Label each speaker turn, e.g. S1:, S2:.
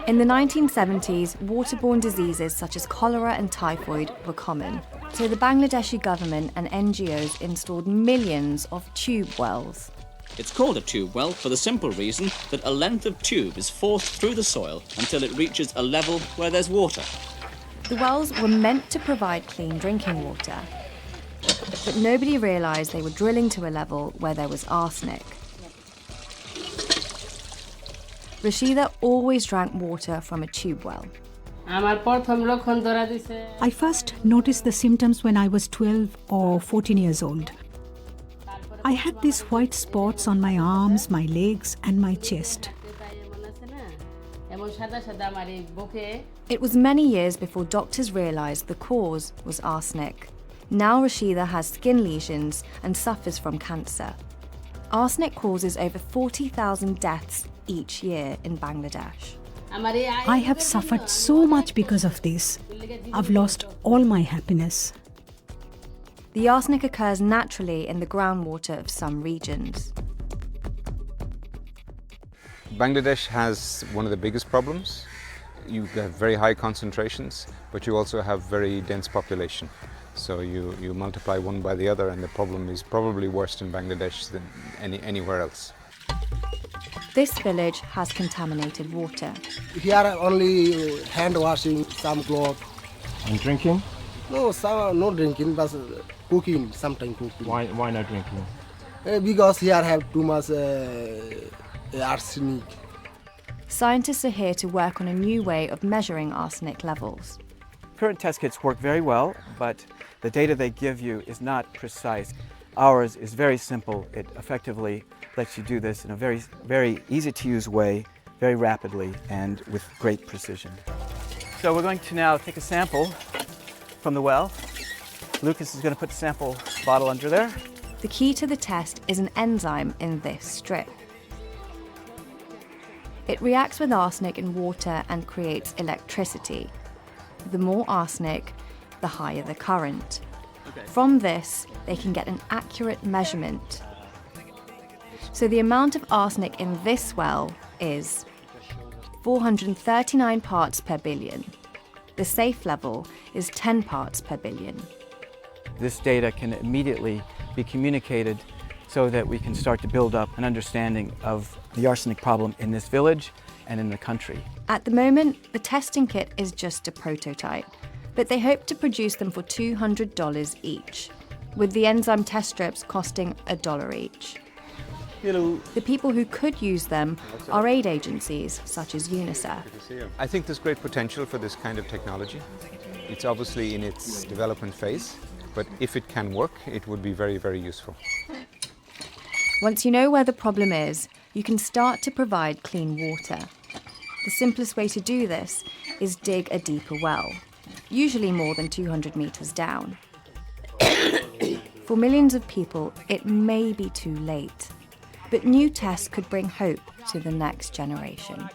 S1: In the 1970s, waterborne diseases such as cholera and typhoid were common. So the Bangladeshi government and NGOs installed millions of tube wells.
S2: It's called a tube well for the simple reason that a length of tube is forced through the soil until it reaches a level where there's water.
S1: The wells were meant to provide clean drinking water. But nobody realised they were drilling to a level where there was arsenic. Rashida always drank water from a tube well.
S3: I first noticed the symptoms when I was 12 or 14 years old. I had these white spots on my arms, my legs, and my chest.
S1: It was many years before doctors realised the cause was arsenic. Now Rashida has skin lesions and suffers from cancer. Arsenic causes over 40,000 deaths each year in Bangladesh.
S3: I have suffered so much because of this. I've lost all my happiness.
S1: The arsenic occurs naturally in the groundwater of some regions.
S4: Bangladesh has one of the biggest problems. You have very high concentrations, but you also have very dense population. So you multiply one by the other, and the problem is probably worse in Bangladesh than anywhere else.
S1: This village has contaminated water.
S5: Here only hand washing, some clothes.
S6: And drinking?
S5: No, no drinking, but cooking, sometimes cooking.
S6: Why not drinking?
S5: Because here have too much arsenic.
S1: Scientists are here to work on a new way of measuring arsenic levels.
S7: Current test kits work very well, but the data they give you is not precise. Ours is very simple. It effectively lets you do this in a very, very easy-to-use way, very rapidly, and with great precision. So we're going to now take a sample from the well. Lucas is going to put the sample bottle under there.
S1: The key to the test is an enzyme in this strip. It reacts with arsenic in water and creates electricity. The more arsenic, the higher the current. From this, they can get an accurate measurement. So the amount of arsenic in this well is 439 parts per billion. The safe level is 10 parts per billion.
S7: This data can immediately be communicated so that we can start to build up an understanding of the arsenic problem in this village and in the country.
S1: At the moment, the testing kit is just a prototype, but they hope to produce them for $200 each, with the enzyme test strips costing $1 each.
S4: Hello.
S1: The people who could use them are aid agencies such as UNICEF.
S4: I think there's great potential for this kind of technology. It's obviously in its development phase, but if it can work, it would be very, very useful.
S1: Once you know where the problem is, you can start to provide clean water. The simplest way to do this is dig a deeper well, usually more than 200 meters down. For millions of people, it may be too late, but new tests could bring hope to the next generation.